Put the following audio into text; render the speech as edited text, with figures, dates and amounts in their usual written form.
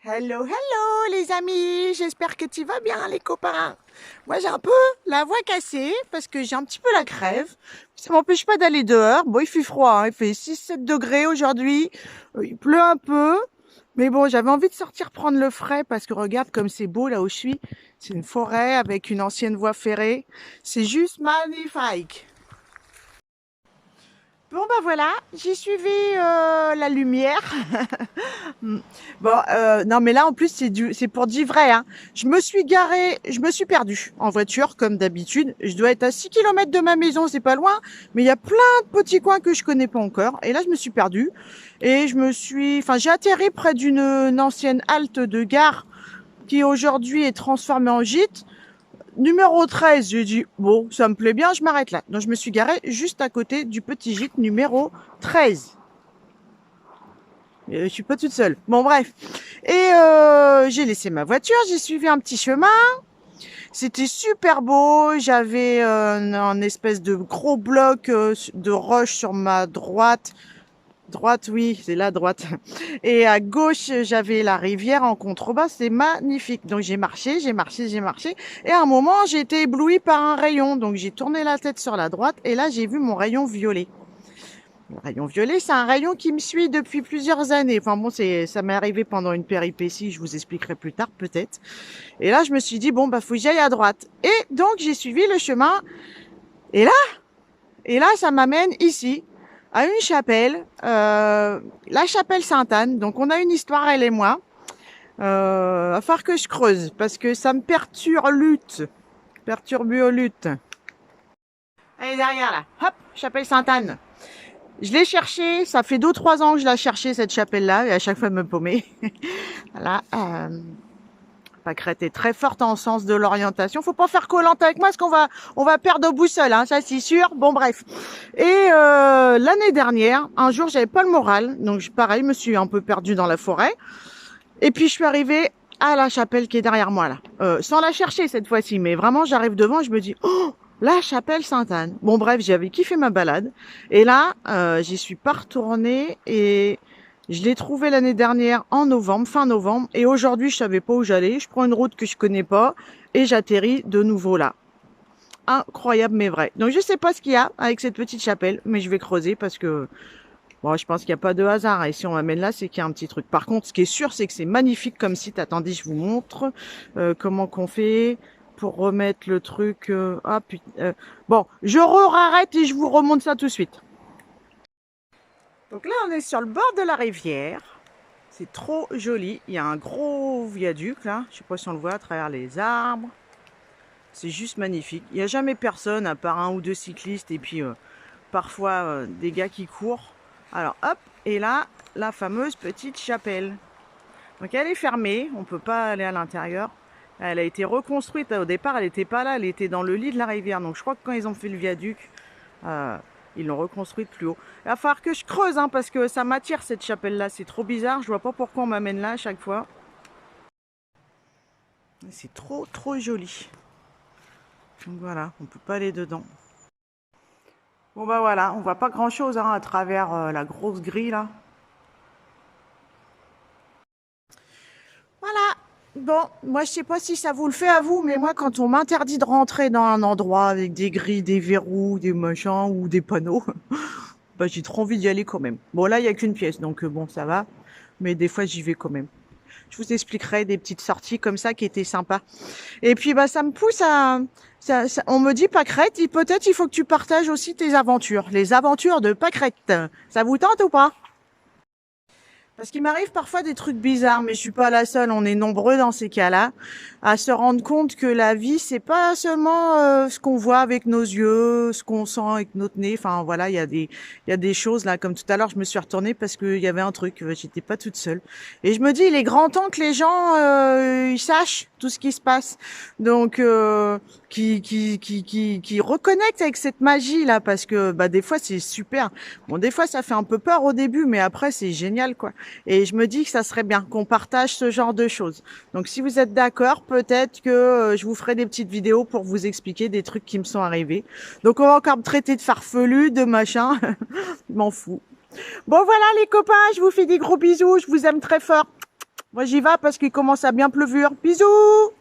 Hello, hello les amis, j'espère que tu vas bien les copains. Moi j'ai un peu la voix cassée parce que j'ai un petit peu la crève. Ça m'empêche pas d'aller dehors. Bon, il fait froid, hein. Il fait 6-7 degrés aujourd'hui. Il pleut un peu. Mais bon, j'avais envie de sortir prendre le frais parce que regarde comme c'est beau là où je suis. C'est une forêt avec une ancienne voie ferrée. C'est juste magnifique. Bon bah voilà, j'ai suivi la lumière. Bon, non mais là en plus c'est pour dire vrai, hein. Je me suis garée, je me suis perdue en voiture comme d'habitude. Je dois être à 6 kilomètres de ma maison, c'est pas loin, mais il y a plein de petits coins que je connais pas encore. Et là je me suis perdue et j'ai atterri près d'une ancienne halte de gare qui aujourd'hui est transformée en gîte. Numéro 13, j'ai dit, bon, ça me plaît bien, je m'arrête là. Donc je me suis garée juste à côté du petit gîte numéro 13. Je suis pas toute seule. Bon, bref. Et j'ai laissé ma voiture, j'ai suivi un petit chemin. C'était super beau. J'avais un espèce de gros bloc de roche sur ma droite. Droite, oui, c'est la droite. Et à gauche, j'avais la rivière en contrebas. C'est magnifique. Donc j'ai marché, j'ai marché, j'ai marché. Et à un moment, j'ai été éblouie par un rayon. Donc j'ai tourné la tête sur la droite et là, j'ai vu mon rayon violet. Le rayon violet, c'est un rayon qui me suit depuis plusieurs années. Enfin bon, ça m'est arrivé pendant une péripétie, je vous expliquerai plus tard peut-être. Et là, je me suis dit, bon, bah, faut que j'aille à droite. Et donc, j'ai suivi le chemin. Et là, ça m'amène ici, à une chapelle, la chapelle Sainte-Anne. Donc, on a une histoire, elle et moi. Va falloir que je creuse, parce que ça me perturbute. Perturbulute. Elle est derrière, là. Hop, chapelle Sainte-Anne. Je l'ai cherchée, ça fait 2-3 ans que je l'ai cherchée cette chapelle-là, et à chaque fois elle me paumait. Voilà, Pâquerette est très forte en sens de l'orientation. Faut pas faire Koh-Lanta avec moi, parce on va perdre nos boussoles, hein, ça c'est sûr. Bon bref. Et l'année dernière, un jour j'avais pas le moral, donc pareil, je me suis un peu perdue dans la forêt. Et puis je suis arrivée à la chapelle qui est derrière moi là, sans la chercher cette fois-ci, mais vraiment j'arrive devant, et je me dis, oh, la chapelle Sainte-Anne. Bon bref, j'avais kiffé ma balade. Et là, j'y suis pas retournée et je l'ai trouvée l'année dernière en novembre, fin novembre. Et aujourd'hui, je savais pas où j'allais. Je prends une route que je connais pas et j'atterris de nouveau là. Incroyable mais vrai. Donc je sais pas ce qu'il y a avec cette petite chapelle, mais je vais creuser parce que bon, je pense qu'il n'y a pas de hasard. Et si on m'amène là, c'est qu'il y a un petit truc. Par contre, ce qui est sûr, c'est que c'est magnifique comme site. Attendez, je vous montre comment qu'on fait pour remettre le truc. Ah putain. Bon, je arrête et je vous remonte ça tout de suite. Donc là, on est sur le bord de la rivière. C'est trop joli. Il y a un gros viaduc là. Je sais pas si on le voit à travers les arbres. C'est juste magnifique. Il n'y a jamais personne à part un ou deux cyclistes et puis parfois des gars qui courent. Alors hop, et là, la fameuse petite chapelle. Donc elle est fermée, on ne peut pas aller à l'intérieur. Elle a été reconstruite. Au départ, elle n'était pas là, elle était dans le lit de la rivière. Donc je crois que quand ils ont fait le viaduc, ils l'ont reconstruite plus haut. Il va falloir que je creuse, hein, parce que ça m'attire cette chapelle-là. C'est trop bizarre, je vois pas pourquoi on m'amène là à chaque fois. C'est trop, trop joli. Donc voilà, on peut pas aller dedans. Bon bah voilà, on voit pas grand chose hein, à travers la grosse grille là. Voilà. Bon, moi je sais pas si ça vous le fait à vous, mais moi quand on m'interdit de rentrer dans un endroit avec des grilles, des verrous, des machins ou des panneaux, bah j'ai trop envie d'y aller quand même. Bon là il y a qu'une pièce, donc bon ça va, mais des fois j'y vais quand même. Je vous expliquerai des petites sorties comme ça qui étaient sympas. Et puis bah ça me pousse à, on me dit Pâquerette, peut-être il faut que tu partages aussi tes aventures, les aventures de Pâquerette. Ça vous tente ou pas? Parce qu'il m'arrive parfois des trucs bizarres, mais je suis pas la seule. On est nombreux dans ces cas-là à se rendre compte que la vie, c'est pas seulement ce qu'on voit avec nos yeux, ce qu'on sent avec notre nez. Enfin voilà, il y a des choses là. Comme tout à l'heure, je me suis retournée parce qu'il y avait un truc. J'étais pas toute seule. Et je me dis, il est grand temps que les gens ils sachent tout ce qui se passe. Donc qui reconnectent avec cette magie là, parce que bah des fois c'est super. Bon, des fois ça fait un peu peur au début, mais après c'est génial quoi. Et je me dis que ça serait bien qu'on partage ce genre de choses. Donc si vous êtes d'accord, peut-être que je vous ferai des petites vidéos pour vous expliquer des trucs qui me sont arrivés. Donc on va encore me traiter de farfelu, de machin. Je m'en fous. Bon voilà les copains, je vous fais des gros bisous, je vous aime très fort. Moi, j'y vais parce qu'il commence à bien pleuvoir. Bisous!